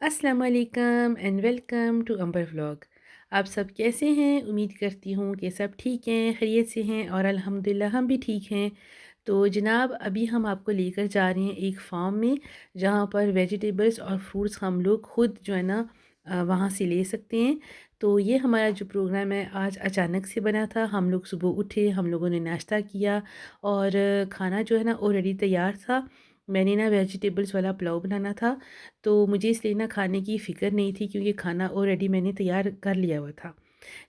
अस्सलाम वालेकुम and welcome to Ambar vlog. आप सब कैसे हैं? उम्मीद करती हूँ कि सब ठीक हैं, खैरियत से हैं और अल्हम्दुलिल्लाह हम भी ठीक हैं। तो जनाब अभी हम आपको लेकर जा रहे हैं एक फार्म में, जहाँ पर वेजिटेबल्स और फ्रूट्स हम लोग खुद जो है ना वहाँ से ले सकते हैं। तो ये हमारा जो प्रोग्राम है आज अचानक से बना था। हम लोग सुबह उठे, हम लोगों ने नाश्ता किया और खाना जो है ना ऑलरेडी तैयार था। मैंने ना वेजिटेबल्स वाला पुलाव बनाना था, तो मुझे इसलिए ना खाने की फ़िक्र नहीं थी क्योंकि खाना ऑलरेडी मैंने तैयार कर लिया हुआ था।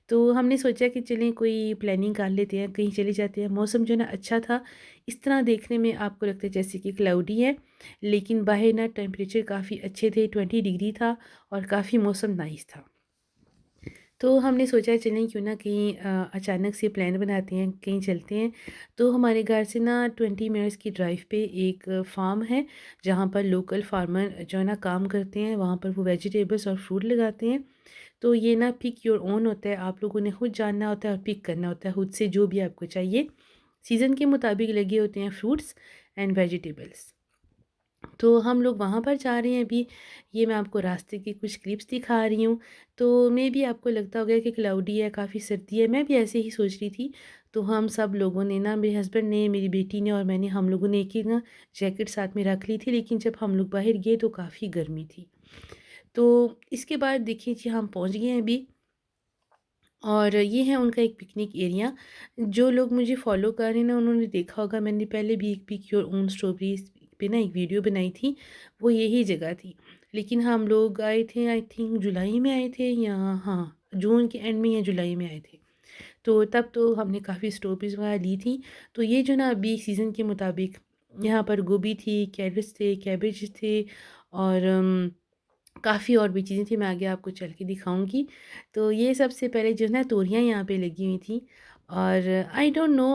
तो हमने सोचा कि चलें कोई प्लानिंग कर लेते हैं, कहीं चले जाते हैं। मौसम जो है ना अच्छा था, इस तरह देखने में आपको लगता है जैसे कि क्लाउडी है, लेकिन बाहर ना टेम्परेचर काफ़ी अच्छे थे, 20 डिग्री था और काफ़ी मौसम नाइस था। तो हमने सोचा चलें क्यों ना कहीं अचानक से प्लान बनाते हैं, कहीं चलते हैं। तो हमारे घर से ना 20 मिनट्स की ड्राइव पे एक फार्म है, जहाँ पर लोकल फार्मर जो है ना काम करते हैं, वहाँ पर वो वेजिटेबल्स और फ्रूट लगाते हैं। तो ये ना पिक योर ओन होता है, आप लोगों ने खुद जानना होता है और पिक करना होता है खुद से जो भी आपको चाहिए। सीज़न के मुताबिक लगे होते हैं फ्रूट्स एंड वेजिटेबल्स। तो हम लोग वहाँ पर जा रहे हैं अभी। ये मैं आपको रास्ते की कुछ क्लिप्स दिखा रही हूँ। तो मे बी आपको लगता होगा कि क्लाउडी है, काफ़ी सर्दी है, मैं भी ऐसे ही सोच रही थी। तो हम सब लोगों ने ना, मेरे हस्बैंड ने, मेरी बेटी ने और मैंने, हम लोगों ने एक-एक ना जैकेट साथ में रख ली थी, लेकिन जब हम लोग बाहर गए तो काफ़ी गर्मी थी। तो इसके बाद देखिए जी हम पहुँच गए हैं अभी और ये है उनका एक पिकनिक एरिया। जो लोग मुझे फ़ॉलो कर रहे हैं ना, उन्होंने देखा होगा, मैंने पहले भी एक पिक योर ओन स्ट्रॉबेरीज़ पे ना एक वीडियो बनाई थी, वो यही जगह थी। लेकिन हम लोग आए थे आई थिंक जुलाई में आए थे या हाँ, जून के एंड में या जुलाई में आए थे। तो तब तो हमने काफ़ी स्ट्रॉबेरीज़ वगैरह ली थी। तो ये जो ना अभी सीज़न के मुताबिक यहाँ पर गोभी थी, कैरेट्स थे, कैबेज थे और काफ़ी और भी चीज़ें थी, मैं आगे आपको चल के दिखाऊँगी। तो ये सबसे पहले जो है ना तोरियाँ यहाँ पे लगी हुई थी और आई डोंट नो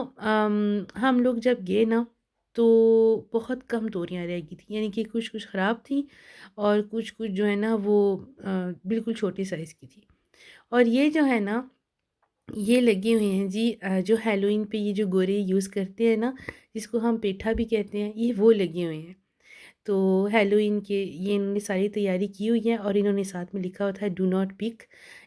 हम लोग जब गए ना तो बहुत कम तोरियाँ रह गई थी, यानी कि कुछ-कुछ ख़राब थी और कुछ-कुछ जो है ना वो बिल्कुल छोटे साइज़ की थी। और ये जो है ना, ये लगे हुए हैं जी जो हैलोवीन पे ये जो गोरे यूज़ करते हैं ना, जिसको हम पेठा भी कहते हैं, ये वो लगे हुए हैं। तो हैलोवीन के ये इन्होंने सारी तैयारी की हुई है और इन्होंने साथ में लिखा हुआ था do not pick,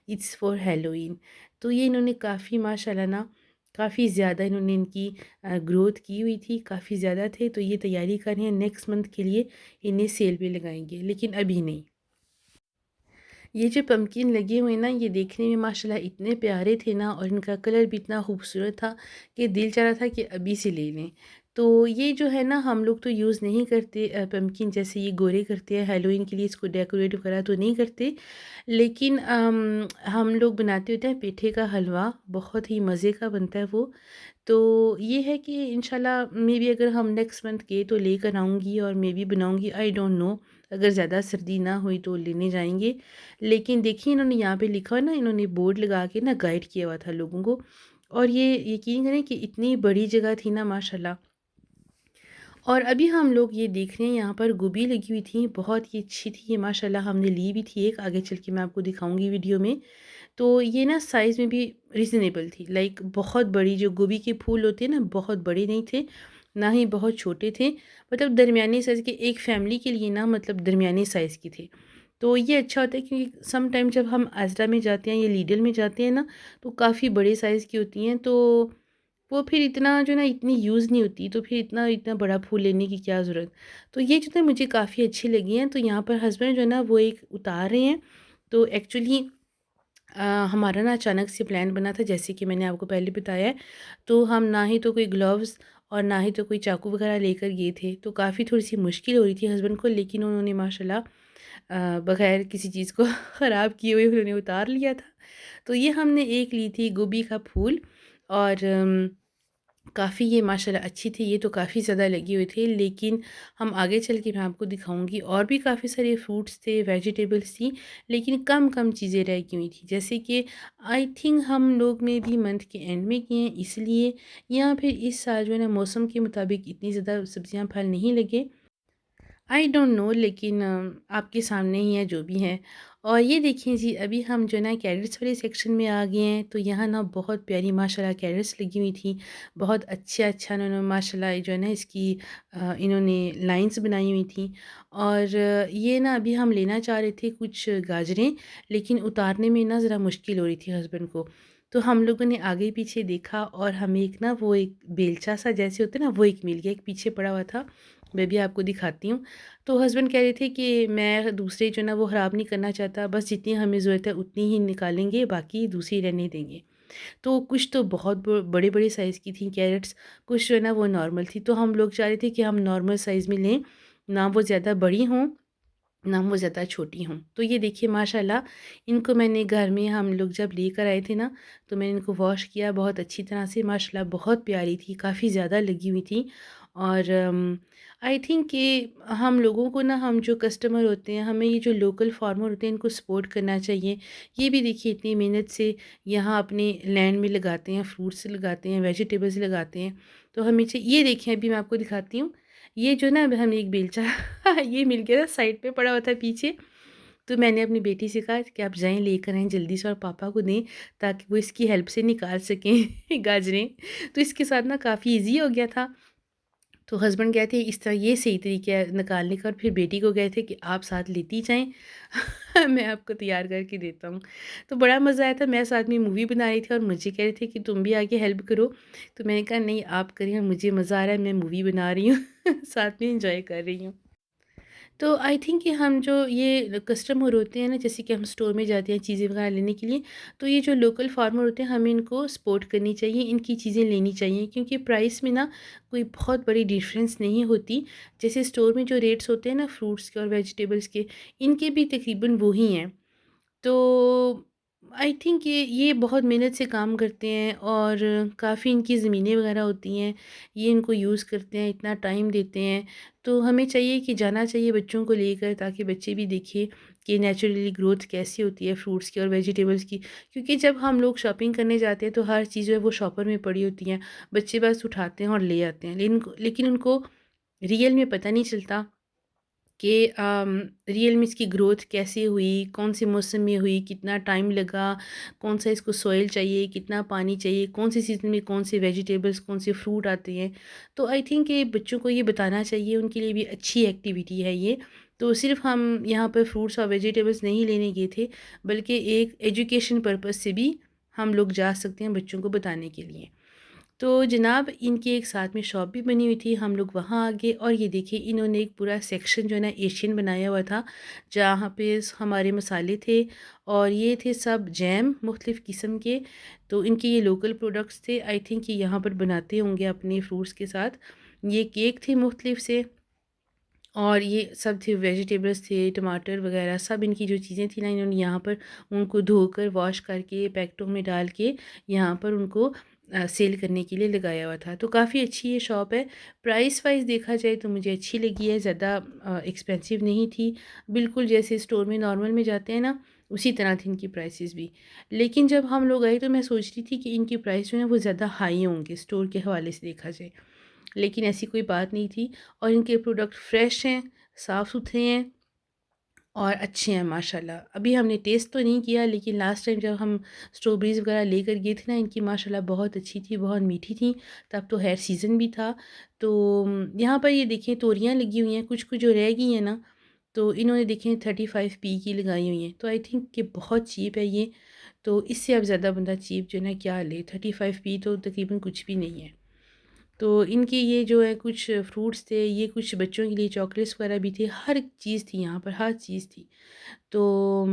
it's for Halloween. तो ये इन्होंने काफ़ी माशाल्लाह ना, काफ़ी ज़्यादा इन्होंने इनकी ग्रोथ की हुई थी, काफ़ी ज़्यादा थे। तो ये तैयारी कर रहे हैं नेक्स्ट मंथ के लिए इन्हें सेल पे लगाएँगे, लेकिन अभी नहीं। ये जो पम्पकिन लगे हुए हैं ना, ये देखने में माशाल्लाह इतने प्यारे थे ना और इनका कलर भी इतना खूबसूरत था कि दिल चाह रहा था कि अभी से ले लें। तो ये जो है ना, हम लोग तो यूज़ नहीं करते पम्पकिन, जैसे ये गोरे करते हैं हैलोवीन के लिए, इसको डेकोरेट वगैरह तो नहीं करते। लेकिन हम लोग बनाते होते हैं पेठे का हलवा, बहुत ही मज़े का बनता है वो। तो ये है कि इंशाल्लाह मे बी अगर हम नेक्स्ट मंथ गए तो लेकर आऊँगी और मे बी बनाऊँगी, आई डोंट नो। अगर ज़्यादा सर्दी ना हुई तो लेने जाएँगे। लेकिन देखिए इन्होंने यहाँ पे लिखा हुआ है ना, इन्होंने बोर्ड लगा के ना गाइड किया हुआ था लोगों को और ये यकीन करें कि इतनी बड़ी जगह थी ना माशाल्लाह। और अभी हम लोग ये देख रहे हैं यहाँ पर गोभी लगी हुई थी, बहुत ही अच्छी थी ये माशाल्लाह, हमने ली भी थी एक, आगे चल के मैं आपको दिखाऊँगी वीडियो में। तो ये ना साइज़ में भी रीज़नेबल थी, लाइक बहुत बड़ी जो गोभी के फूल होते हैं ना, बहुत बड़े नहीं थे, ना ही बहुत छोटे थे, मतलब दरमियाने साइज़ के, एक फैमिली के लिए ना मतलब दरमियाने साइज़ के थे। तो ये अच्छा होता है क्योंकि सम टाइम जब हम आज़रा में जाते हैं या लीडल में जाते हैं ना, तो काफ़ी बड़े साइज़ की होती हैं, तो वो फिर इतना जो है ना इतनी यूज़ नहीं होती, तो फिर इतना इतना बड़ा फूल लेने की क्या ज़रूरत। तो ये जो है मुझे काफ़ी अच्छी लगी हैं। तो यहाँ पर हस्बैंड जो है ना वो एक उतार रहे हैं। तो एक्चुअली हमारा ना अचानक से प्लान बना था, जैसे कि मैंने आपको पहले बताया है। तो हम ना ही तो कोई ग्लव्स और ना ही तो कोई चाकू वगैरह लेकर गए थे, तो काफ़ी थोड़ी-सी मुश्किल हो रही थी हस्बैंड को, लेकिन उन्होंने माशाल्लाह बगैर किसी चीज़ को ख़राब किए हुए उन्होंने उतार लिया था। तो ये हमने एक ली थी गोभी का फूल और काफ़ी ये माशाल्लाह अच्छी थी, ये तो काफ़ी ज़्यादा लगी हुई थी, लेकिन हम आगे चल के मैं आपको दिखाऊँगी और भी काफ़ी सारे फ्रूट्स थे, वेजिटेबल्स थी, लेकिन कम-कम चीज़ें रह गई हुई थी। जैसे कि आई थिंक हम लोग में भी मंथ के एंड में किए हैं इसलिए, या फिर इस साल जो है ना मौसम के मुताबिक इतनी ज़्यादा सब्जियाँ फल नहीं लगे। आई डोंट नो, लेकिन आपके सामने ही है जो भी है। और ये देखिए जी, अभी हम जो है ना कैरेट्स वाले सेक्शन में आ गए हैं, तो यहाँ ना बहुत प्यारी माशाल्लाह कैरेट्स लगी हुई थी। बहुत अच्छा इन्होंने माशाल्लाह जो है ना इसकी इन्होंने लाइंस बनाई हुई थी। और ये ना अभी हम लेना चाह रहे थे कुछ गाजरें, लेकिन उतारने में ना ज़रा मुश्किल हो रही थी हस्बैंड को। तो हम लोगों ने आगे पीछे देखा और हमें एक ना वो एक बेलचा सा जैसे होता है ना, वो एक मिल गया, एक पीछे पड़ा हुआ था। मैं भी आपको दिखाती हूँ। तो हस्बैंड कह रहे थे कि मैं दूसरे जो ना वो ख़राब नहीं करना चाहता, बस जितनी हमें ज़रूरत है उतनी ही निकालेंगे, बाकी दूसरी रहने देंगे। तो कुछ तो बहुत बड़े-बड़े साइज़ की थी कैरेट्स, कुछ जो है ना वो नॉर्मल थी। तो हम लोग चाह रहे थे कि हम नॉर्मल साइज़ में लें, ना वो ज़्यादा बड़ी हों, ना वो ज़्यादा छोटी हों। तो ये देखिए माशाल्लाह, इनको मैंने घर में हम लोग जब लेकर आए थे ना, तो मैंने इनको वॉश किया बहुत अच्छी तरह से। माशाल्लाह बहुत प्यारी थी, काफ़ी ज़्यादा लगी हुई थी। और आई थिंक कि हम लोगों को ना, हम जो कस्टमर होते हैं, हमें ये जो लोकल फार्मर होते हैं इनको सपोर्ट करना चाहिए। ये भी देखिए इतनी मेहनत से यहाँ अपने लैंड में लगाते हैं, फ्रूट्स लगाते हैं, वेजिटेबल्स लगाते हैं। तो हमें ये देखिए, अभी मैं आपको दिखाती हूँ। ये जो ना, अब हमें एक बेलचा ये मिल गया था, साइड पे पड़ा हुआ था पीछे। तो मैंने अपनी बेटी से कहा कि आप जाएँ लेकर आएँ जल्दी से और पापा को दें, ताकि वो इसकी हेल्प से निकाल सकें गाजरें। तो इसके साथ ना काफ़ी ईज़ी हो गया था। तो हस्बैंड गए थे इस तरह, ये सही तरीका है निकालने का। और फिर बेटी को गए थे कि आप साथ लेती जाएँ मैं आपको तैयार करके देता हूँ। तो बड़ा मज़ा आया था, मैं साथ में मूवी बना रही थी और मुझे कह रहे थे कि तुम भी आके हेल्प करो। तो मैंने कहा नहीं आप करिए, मुझे मज़ा आ रहा है, मैं मूवी बना रही हूँ साथ में एंजॉय कर रही हूँ। तो आई थिंक कि हम जो ये कस्टमर होते हैं ना, जैसे कि हम स्टोर में जाते हैं चीज़ें वगैरह लेने के लिए, तो ये जो लोकल फार्मर होते हैं हमें इनको सपोर्ट करनी चाहिए, इनकी चीज़ें लेनी चाहिए, क्योंकि प्राइस में ना कोई बहुत बड़ी डिफरेंस नहीं होती। जैसे स्टोर में जो रेट्स होते हैं ना फ्रूट्स के और वेजिटेबल्स के, इनके भी तकरीबन वही हैं। तो आई थिंक ये बहुत मेहनत से काम करते हैं और काफ़ी इनकी ज़मीनें वगैरह होती हैं, ये इनको यूज़ करते हैं, इतना टाइम देते हैं। तो हमें चाहिए कि जाना चाहिए बच्चों को लेकर, ताकि बच्चे भी देखें कि नेचुरली ग्रोथ कैसी होती है फ्रूट्स की और वेजिटेबल्स की। क्योंकि जब हम लोग शॉपिंग करने जाते हैं तो हर चीज़ जो है वो शॉपर में पड़ी होती हैं, बच्चे बस उठाते हैं और ले आते हैं, लेकिन उनको रियल में पता नहीं चलता कि रियल में इसकी ग्रोथ कैसे हुई, कौन से मौसम में हुई, कितना टाइम लगा, कौन सा इसको सॉइल चाहिए, कितना पानी चाहिए, कौन से सीज़न में कौन से वेजिटेबल्स, कौन से फ्रूट आते हैं। तो आई थिंक ये बच्चों को ये बताना चाहिए, उनके लिए भी अच्छी एक्टिविटी है ये। तो सिर्फ़ हम यहाँ पर फ्रूट्स और वेजिटेबल्स नहीं लेने गए थे, बल्कि एक एजुकेशन पर्पज़ से भी हम लोग जा सकते हैं बच्चों को बताने के लिए। तो जनाब इनकी एक साथ में शॉप भी बनी हुई थी, हम लोग वहाँ आ गए और ये देखिए इन्होंने एक पूरा सेक्शन जो है ना एशियन बनाया हुआ था, जहाँ पे हमारे मसाले थे और ये थे सब जैम मुख्तलिफ़ किस्म के। तो इनके ये लोकल प्रोडक्ट्स थे, आई थिंक ये यहाँ पर बनाते होंगे अपने फ्रूट्स के साथ। ये केक थे मुख्तलिफ़ से, और ये सब थे वेजिटेबल्स थे, टमाटर वगैरह सब इनकी जो चीज़ें थी ना, इन्होंने यहाँ पर उनको धोकर वॉश करके पैकेटों में डाल के यहाँ पर उनको सेल करने के लिए लगाया हुआ था। तो काफ़ी अच्छी ये शॉप है। प्राइस वाइज़ देखा जाए तो मुझे अच्छी लगी है, ज़्यादा एक्सपेंसिव नहीं थी। बिल्कुल जैसे स्टोर में नॉर्मल में जाते हैं ना, उसी तरह थी इनकी प्राइसेस भी। लेकिन जब हम लोग आए तो मैं सोच रही थी कि इनकी प्राइस जो है वो ज़्यादा हाई होंगे स्टोर के हवाले से देखा जाए। लेकिन ऐसी कोई बात नहीं थी और इनके प्रोडक्ट फ्रेश हैं, साफ़-सुथरे हैं और अच्छे हैं माशाल्लाह। अभी हमने टेस्ट तो नहीं किया, लेकिन लास्ट टाइम जब हम स्ट्रॉबेरीज़ वगैरह लेकर गए थे ना, इनकी माशाल्लाह बहुत अच्छी थी, बहुत मीठी थी। तब तो खैर सीज़न भी था। तो यहाँ पर ये देखें तोरियाँ लगी हुई हैं, कुछ-कुछ जो रह गई हैं ना, तो इन्होंने देखें 35p की लगाई हुई हैं। तो आई थिंक कि बहुत चीप है ये, तो इससे अब ज़्यादा बंदा चीप जो है ना क्या ले, 35p तो तकरीबन कुछ भी नहीं है। तो इनके ये जो है कुछ फ्रूट्स थे, ये कुछ बच्चों के लिए चॉकलेट्स वगैरह भी थे, हर चीज़ थी यहाँ पर, हर चीज़ थी। तो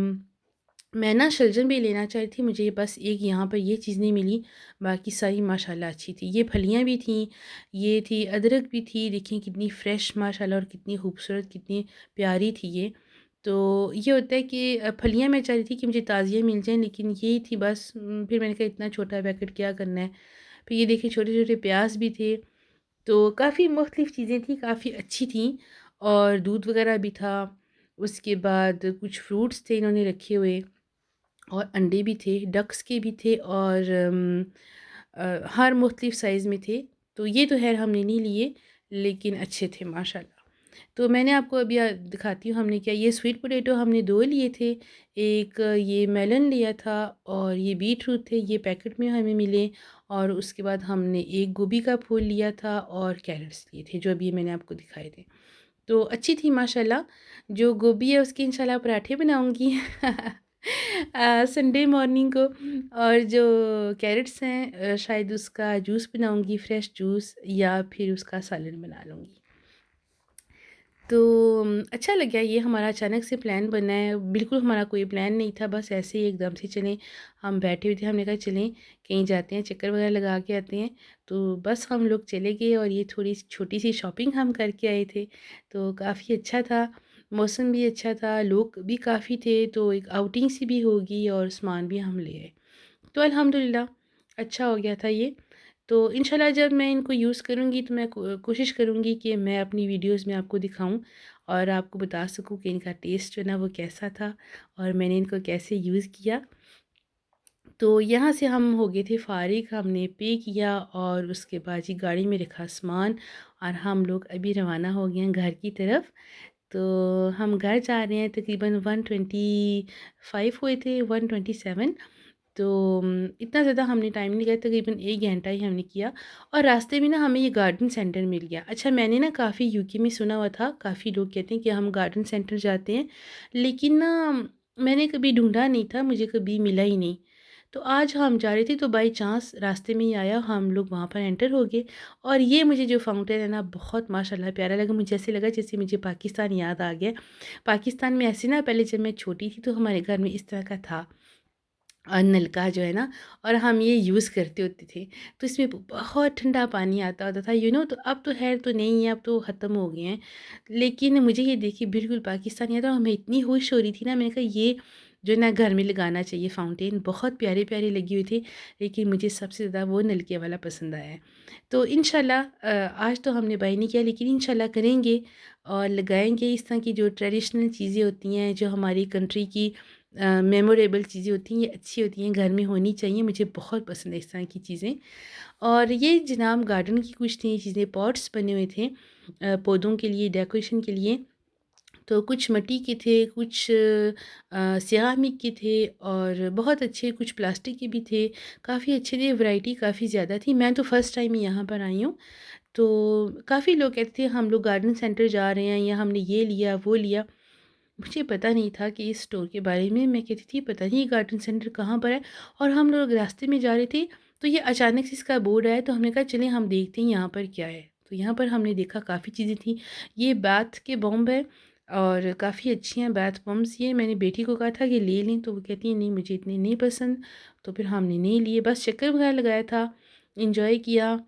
मैं ना शलजम भी लेना चाह रही थी, मुझे बस एक यहाँ पर ये चीज़ नहीं मिली, बाकी सारी माशाल्लाह अच्छी थी। ये फलियाँ भी थीं, ये थी अदरक भी थी, देखिए कितनी फ्रेश माशाल्लाह और कितनी खूबसूरत, कितनी प्यारी थी ये। तो ये होता है कि फलियाँ मैं चाह रही थी कि मुझे ताज़ियाँ मिल जाएँ, लेकिन यही थी बस। फिर मैंने कहा इतना छोटा पैकेट क्या करना है। फिर ये देखिए छोटे-छोटे प्याज भी थे। तो काफ़ी मुख्तलिफ़ चीज़ें थी, काफ़ी अच्छी थी और दूध वग़ैरह भी था। उसके बाद कुछ फ्रूट्स थे इन्होंने रखे हुए और अंडे भी थे, डक्स के भी थे और हर मुख्तलिफ़ साइज़ में थे। तो ये तो ख़ैर हमने नहीं लिए, लेकिन अच्छे थे माशाल्लाह। तो मैंने आपको अभी दिखाती हूँ हमने क्या, ये स्वीट पोटैटो हमने 2 लिए थे, एक ये मेलन लिया था और ये बीटरूट थे, ये पैकेट में हमें मिले। और उसके बाद हमने एक गोभी का फूल लिया था और कैरेट्स लिए थे, जो अभी मैंने आपको दिखाए थे। तो अच्छी थी माशाल्लाह। जो गोभी है उसके इंशाल्लाह पराठे बनाऊँगी संडे मॉर्निंग को। और जो कैरेट्स हैं शायद उसका जूस बनाऊँगी, फ्रेश जूस, या फिर उसका सालन बना लूँगी। तो अच्छा लग गया, ये हमारा अचानक से प्लान बना है, बिल्कुल हमारा कोई प्लान नहीं था, बस ऐसे ही एकदम से चलें। हम बैठे हुए थे, हमने कहा चलें कहीं जाते हैं, चक्कर वगैरह लगा के आते हैं। तो बस हम लोग चले गए और ये थोड़ी छोटी-सी शॉपिंग हम करके आए थे, तो काफ़ी अच्छा था। मौसम भी अच्छा था, लोग भी काफ़ी थे, तो एक आउटिंग सी भी होगी और सामान भी हम ले आए। तो अल्हम्दुलिल्लाह अच्छा हो गया था ये। तो इंशाल्लाह जब मैं इनको यूज़ करूँगी तो मैं कोशिश करूँगी कि मैं अपनी वीडियोज़ में आपको दिखाऊँ और आपको बता सकूँ कि इनका टेस्ट जो है ना वो कैसा था और मैंने इनको कैसे यूज़ किया। तो यहाँ से हम हो गए थे फ़ारिग, हमने पे किया और उसके बाद जी गाड़ी में रखा सामान और हम लोग अभी रवाना हो गए हैं घर की तरफ। तो हम घर जा रहे हैं, तकरीबन 125 हुए थे, 127। तो इतना ज़्यादा हमने टाइम नहीं लिया, तकरीबन 1 घंटा ही हमने किया। और रास्ते में ना हमें ये गार्डन सेंटर मिल गया। अच्छा, मैंने ना काफ़ी यूके में सुना हुआ था, काफ़ी लोग कहते हैं कि हम गार्डन सेंटर जाते हैं, लेकिन ना मैंने कभी ढूँढा नहीं था, मुझे कभी मिला ही नहीं। तो आज हम जा रहे थे तो बाई चांस रास्ते में ही आया, हम लोग वहाँ पर एंटर हो गए। और ये मुझे जो फाउंटेन है ना बहुत माशाल्लाह प्यारा लगा, मुझे ऐसे लगा जैसे मुझे पाकिस्तान याद आ गया। पाकिस्तान में ऐसे ना पहले जब मैं छोटी थी तो हमारे घर में इस तरह का था नलका जो है ना, और हम ये यूज़ करते होते थे। तो इसमें बहुत ठंडा पानी आता होता था, तो अब तो ख़ैर तो नहीं है, अब तो ख़त्म हो गए हैं। लेकिन मुझे ये देख के बिल्कुल पाकिस्तान याद आया और मैं इतनी खुश हो रही थी ना, मैंने कहा ये जो है ना घर में लगाना चाहिए फाउंटेन। बहुत प्यारे-प्यारे लगे हुए थे, लेकिन मुझे सबसे ज़्यादा वो नलके वाला पसंद आया है। तो इंशाल्लाह आज तो हमने बाय नहीं किया, लेकिन इंशाल्लाह करेंगे और लगाएँगे। इस तरह की जो ट्रेडिशनल चीज़ें होती हैं, जो हमारी कंट्री की मेमोरेबल चीज़ें होती हैं, ये अच्छी होती हैं, घर में होनी चाहिए। मुझे बहुत पसंद है इस तरह की चीज़ें। और ये जनाब गार्डन की कुछ थी चीज़ें, पॉट्स बने हुए थे पौधों के लिए, डेकोरेशन के लिए। तो कुछ मिट्टी के थे, कुछ सिरामिक के थे और बहुत अच्छे कुछ प्लास्टिक के भी थे। काफ़ी अच्छे थे, वैरायटी काफ़ी ज़्यादा थी। मैं तो फर्स्ट टाइम ही यहाँ पर आई हूँ। तो काफ़ी लोग कहते थे हम लोग गार्डन सेंटर जा रहे हैं या हमने ये लिया, वो लिया। मुझे पता नहीं था कि इस स्टोर के बारे में। मैं कहती थी पता नहीं ये गार्डन सेंटर कहाँ पर है। और हम लोग रास्ते में जा रहे थे तो ये अचानक से इसका बोर्ड आया, तो हमने कहा चलें हम देखते हैं यहाँ पर क्या है। तो यहाँ पर हमने देखा काफ़ी चीज़ें थी। ये बाथ के बॉम्ब है और काफ़ी अच्छी हैं बाथ बॉम्ब्स ये। मैंने बेटी को कहा था कि ले लें, तो वो कहती है नहीं मुझे इतने नहीं पसंद। तो फिर हमने नहीं लिए, बस चक्कर वगैरह लगाया था, इंजॉय किया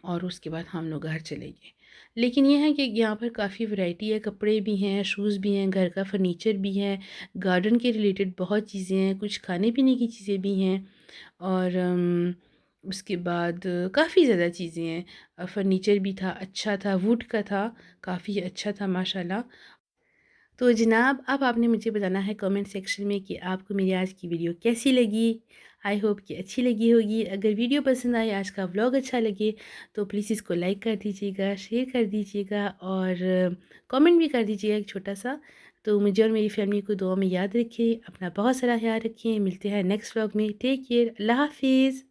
और उसके बाद हम लोग घर चले गए। लेकिन ये है कि यहाँ पर काफ़ी वैरायटी है, कपड़े भी हैं, शूज़ भी हैं, घर का फर्नीचर भी है, गार्डन के रिलेटेड बहुत चीज़ें हैं, कुछ खाने-पीने की चीज़ें भी हैं। और उसके बाद काफ़ी ज़्यादा चीज़ें हैं। फर्नीचर भी था, अच्छा था, वुड का था, काफ़ी अच्छा था माशाल्लाह। तो जनाब अब आपने मुझे बताना है कमेंट सेक्शन में कि आपको मेरी आज की वीडियो कैसी लगी। आई होप कि अच्छी लगी होगी। अगर वीडियो पसंद आए, आज का व्लॉग अच्छा लगे, तो प्लीज़ इसको लाइक कर दीजिएगा, शेयर कर दीजिएगा और कमेंट भी कर दीजिएगा एक छोटा सा। तो मुझे और मेरी फैमिली को दुआ में याद रखें, अपना बहुत सारा ख्याल रखें। मिलते हैं नेक्स्ट व्लॉग में। टेक केयर, अल्लाह हाफिज़।